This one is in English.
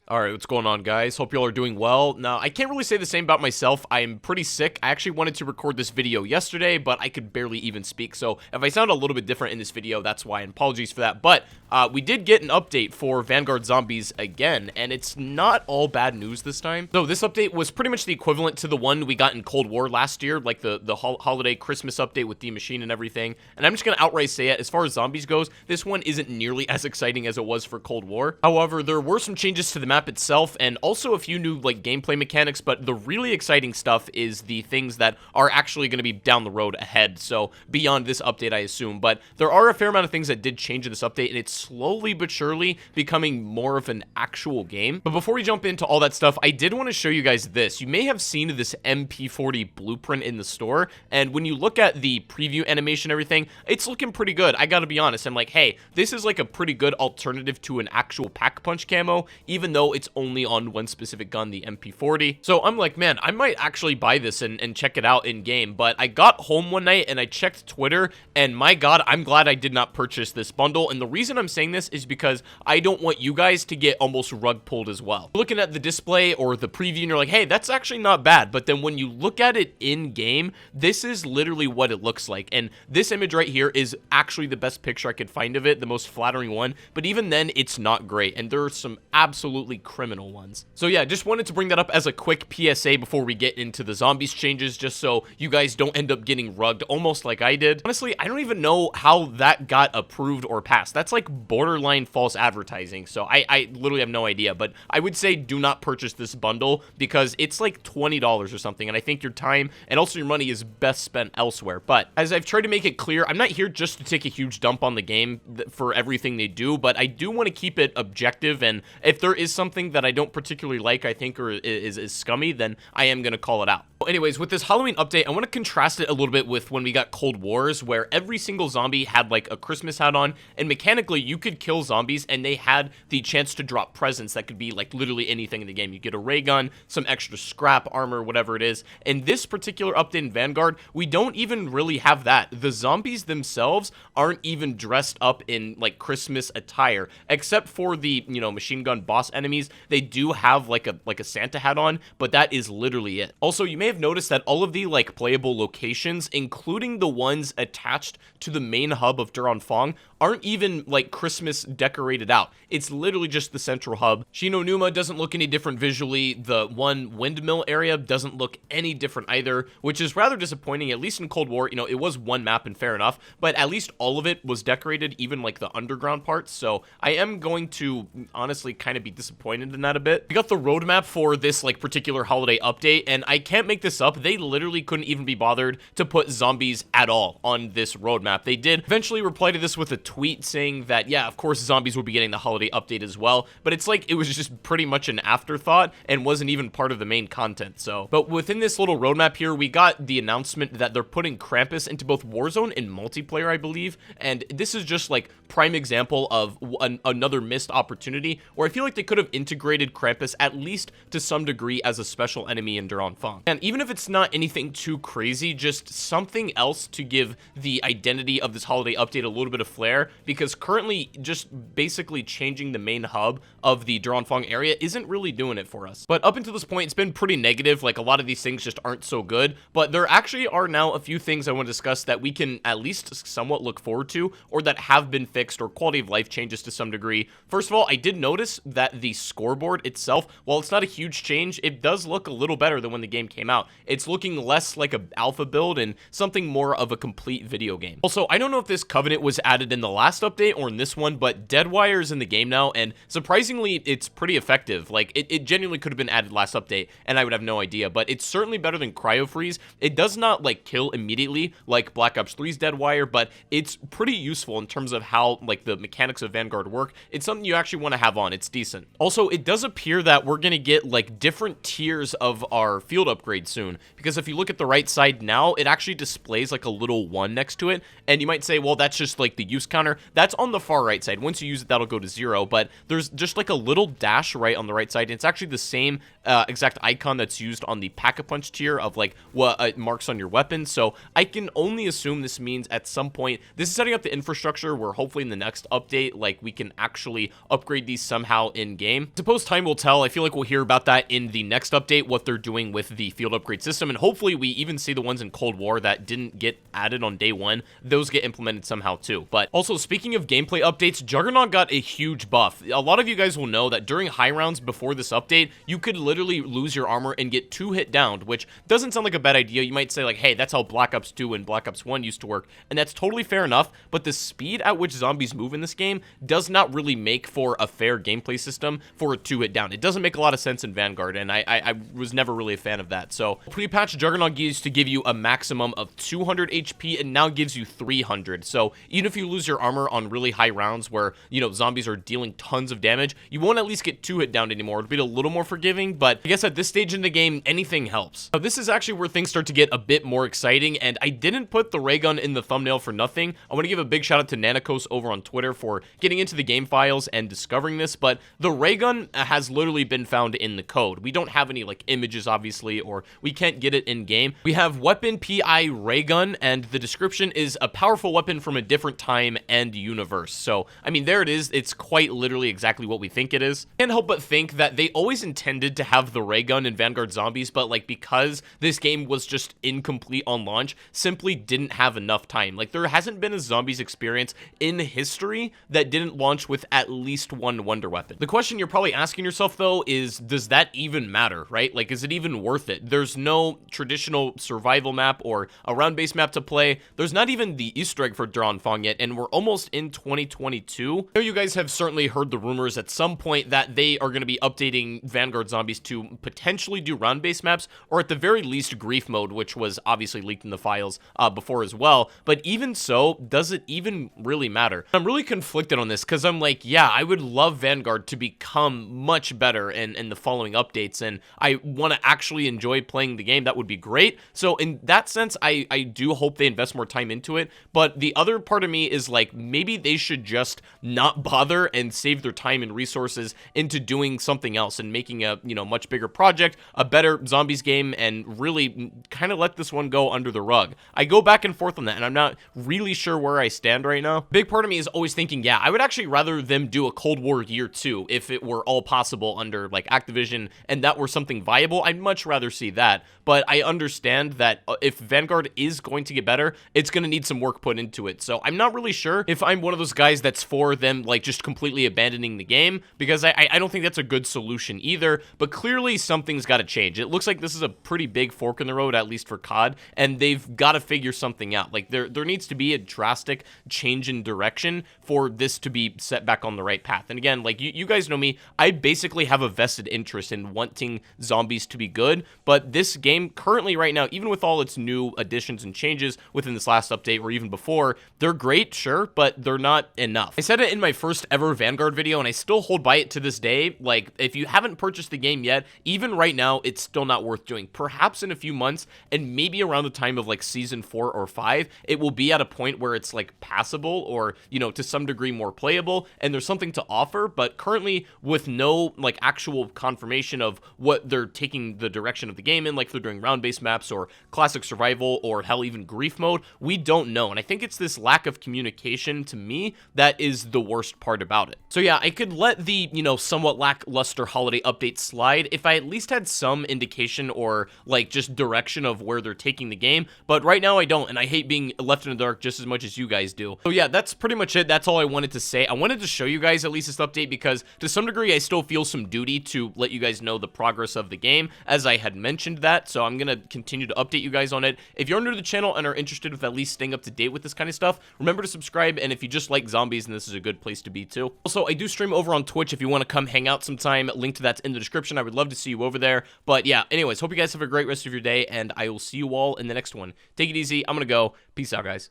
Alright, what's going on, guys? Hope y'all are doing well. Now, I can't really say the same about myself. I am pretty sick. I actually wanted to record this video yesterday, but I could barely even speak. So, if I sound a little bit different in this video, that's why, and apologies for that. But, we did get an update for Vanguard Zombies again, and it's not all bad news this time. So, this update was pretty much the equivalent to the one we got in Cold War last year, like the holiday Christmas update with the machine and everything. And I'm just gonna outright say it, as far as zombies goes, this one isn't nearly as exciting as it was for Cold War. However, there were some changes to the map itself, and also a few new like gameplay mechanics, but the really exciting stuff is the things that are actually going to be down the road ahead, so beyond this update, I assume. But there are a fair amount of things that did change in this update, and it's slowly but surely becoming more of an actual game. But before we jump into all that stuff, I did want to show you guys this. You may have seen this MP40 Blueprint in the store, and when you look at the preview animation and everything, it's looking pretty good. I gotta be honest, I'm like, hey, this is like a pretty good alternative to an actual pack punch camo, even though it's only on one specific gun, the MP40. So I'm like, man, I might actually buy this and check it out in game. But I got home one night and I checked Twitter, and my god, I'm glad I did not purchase this bundle. And the reason I'm saying this is because I don't want you guys to get almost rug pulled as well. Looking at the display or the preview and you're like, hey, that's actually not bad. But then when you look at it in game, this is literally what it looks like. And this image right here is actually the best picture I could find of it, the most flattering one. But even then, it's not great. And there are some absolutely criminal ones. So yeah, just wanted to bring that up as a quick PSA before we get into the zombies changes, just so you guys don't end up getting rugged almost like I did. Honestly, I don't even know how that got approved or passed. That's like borderline false advertising, so I literally have no idea. But I would say do not purchase this bundle because it's like $20 or something, and I think your time and also your money is best spent elsewhere. But as I've tried to make it clear, I'm not here just to take a huge dump on the game for everything they do, but I do want to keep it objective, and if there is something that I don't particularly like, I think, or is scummy, then I am going to call it out. Anyways, with this Halloween update, I want to contrast it a little bit with when we got Cold Wars, where every single zombie had like a Christmas hat on, and mechanically you could kill zombies and they had the chance to drop presents that could be like literally anything in the game. You get a Raygun, some extra scrap, armor, whatever it is. In this particular update in Vanguard, we don't even really have that. The zombies themselves aren't even dressed up in like Christmas attire, except for the, you know, machine gun boss enemies. They do have like a Santa hat on, but that is literally it. Also, you may have noticed that all of the like playable locations, including the ones attached to the main hub of Duranfang, aren't even like Christmas decorated out. It's literally just the central hub. Shinonuma doesn't look any different visually. The one windmill area doesn't look any different either, which is rather disappointing. At least in Cold War, you know, it was one map and fair enough, but at least all of it was decorated, even like the underground parts. So I am going to honestly kind of be disappointed in that a bit. We got the roadmap for this like particular holiday update, and I can't make this up. They literally couldn't even be bothered to put zombies at all on this roadmap. They did eventually reply to this with a tweet saying that, yeah, of course zombies will be getting the holiday update as well, but it's like it was just pretty much an afterthought and wasn't even part of the main content. So, but within this little roadmap here, we got the announcement that they're putting Krampus into both Warzone and multiplayer, I believe, and this is just like prime example of another missed opportunity where I feel like they could have integrated Krampus at least to some degree as a special enemy in Duranfang. And even if it's not anything too crazy, just something else to give the identity of this holiday update a little bit of flair, because currently just basically changing the main hub of the Duranfang area isn't really doing it for us. But up until this point, it's been pretty negative. Like a lot of these things just aren't so good, but there actually are now a few things I want to discuss that we can at least somewhat look forward to, or that have been fixed, or quality of life changes to some degree. First of all, I did notice that the scoreboard itself, while it's not a huge change, it does look a little better than when the game came out. It's looking less like an alpha build and something more of a complete video game. Also, I don't know if this Covenant was added in the last update or in this one, but Deadwire is in the game now, and surprisingly, it's pretty effective. Like, it genuinely could have been added last update, and I would have no idea, but it's certainly better than Cryo Freeze. It does not, like, kill immediately like Black Ops 3's Deadwire, but it's pretty useful in terms of how, like, the mechanics of Vanguard work. It's something you actually want to have on. It's decent. Also, it does appear that we're gonna get, like, different tiers of our field upgrade soon, because if you look at the right side now, it actually displays, like, a little 1 next to it, and you might say, well, that's just, like, the use counter. That's on the far right side. Once you use it, that'll go to 0, but there's just, like, a little dash right on the right side, and it's actually the same exact icon that's used on the Pack-a-Punch tier of, like, what marks on your weapon. So I can only assume this means at some point, this is setting up the infrastructure where hopefully in the next update, like, we can actually upgrade these somehow in-game. game. I suppose time will tell. I feel like we'll hear about that in the next update, what they're doing with the field upgrade system, and hopefully we even see the ones in Cold War that didn't get added on day one. Those get implemented somehow too. But also, speaking of gameplay updates, Juggernaut got a huge buff. A lot of you guys will know that during high rounds before this update, you could literally lose your armor and get 2 hit downed, which doesn't sound like a bad idea. You might say like, hey, that's how Black Ops 2 and Black Ops 1 used to work, and that's totally fair enough, but the speed at which zombies move in this game does not really make for a fair gameplay system for a 2 hit down. It doesn't make a lot of sense in Vanguard, and I was never really a fan of that. So pre-patch Juggernaut used to give you a maximum of 200 HP and now gives you 300. So even if you lose your armor on really high rounds where, you know, zombies are dealing tons of damage, you won't at least get 2 hit down anymore. It'll be a little more forgiving, but I guess at this stage in the game, anything helps. Now, this is actually where things start to get a bit more exciting, and I didn't put the Raygun in the thumbnail for nothing. I want to give a big shout out to Nanakos over on Twitter for getting into the game files and discovering this, but the Raygun has literally been found in the code. We don't have any like images obviously, or we can't get it in game. We have weapon PI Raygun, and the description is a powerful weapon from a different time and universe. So I mean, there it is. It's quite literally exactly what we think it is. Can't help but think that they always intended to have the Raygun in Vanguard Zombies, but like because this game was just incomplete on launch, simply didn't have enough time. Like there hasn't been a zombies experience in history that didn't launch with at least one wonder weapon. The question you're probably asking yourself though is, does that even matter, right? Like, is it even worth it? There's no traditional survival map or a round-based map to play. There's not even the Easter egg for Fong yet, and we're almost in 2022. I know you guys have certainly heard the rumors at some point that they are going to be updating Vanguard Zombies to potentially do round-based maps, or at the very least grief mode, which was obviously leaked in the files before as well. But even so, does it even really matter? I'm really conflicted on this because I'm like, yeah, I would love Vanguard to become much better in the following updates, and I want to actually enjoy playing the game. That would be great. So in that sense, I do hope they invest more time into it, but the other part of me is like, maybe they should just not bother and save their time and resources into doing something else and making a, you know, much bigger project, a better zombies game, and really kind of let this one go under the rug. I go back and forth on that, and I'm not really sure where I stand right now. Big part of me is always thinking, yeah, I would actually rather them do a Cold War Year 2 if it were all possible under like Activision and that were something viable. I'd much rather see that, but I understand that if Vanguard is going to get better, it's going to need some work put into it. So I'm not really sure if I'm one of those guys that's for them like just completely abandoning the game, because I don't think that's a good solution either, but clearly something's got to change. It looks like this is a pretty big fork in the road, at least for COD, and they've got to figure something out. Like there needs to be a drastic change in direction for this to be set back on the right path. And again, like you guys know me, I basically have a vested interest in wanting zombies to be good, but this game currently right now, even with all its new additions and changes within this last update or even before, they're great, sure, but they're not enough. I said it in my first ever Vanguard video, and I still hold by it to this day. Like, if you haven't purchased the game yet, even right now, it's still not worth doing. Perhaps in a few months, and maybe around the time of like season 4 or 5, it will be at a point where it's like passable or, you know, to some degree more playable, and there's something to offer. But currently, with no like actual confirmation of what they're taking the direction of the game in, like if they're doing round-based maps or classic survival or hell, even grief mode, we don't know. And I think it's this lack of communication to me that is the worst part about it. So yeah, I could let the, you know, somewhat lackluster holiday update slide if I at least had some indication or like just direction of where they're taking the game, but right now I don't, and I hate being left in the dark just as much as you guys do. So yeah, that's pretty much it. That's all I wanted to say. I wanted to show you guys at least this update because to some degree I still feel some duty to let you guys know the progress of the game, as I had mentioned that, so I'm gonna continue to update you guys on it. If you're new to the channel and are interested with at least staying up to date with this kind of stuff, remember to subscribe, and if you just like zombies, then this is a good place to be too. Also, I do stream over on Twitch if you want to come hang out sometime. Link to that's in the description. I would love to see you over there. But yeah, anyways, hope you guys have a great rest of your day, and I will see you all in the next one. Take it easy. I'm gonna go. Peace out, guys.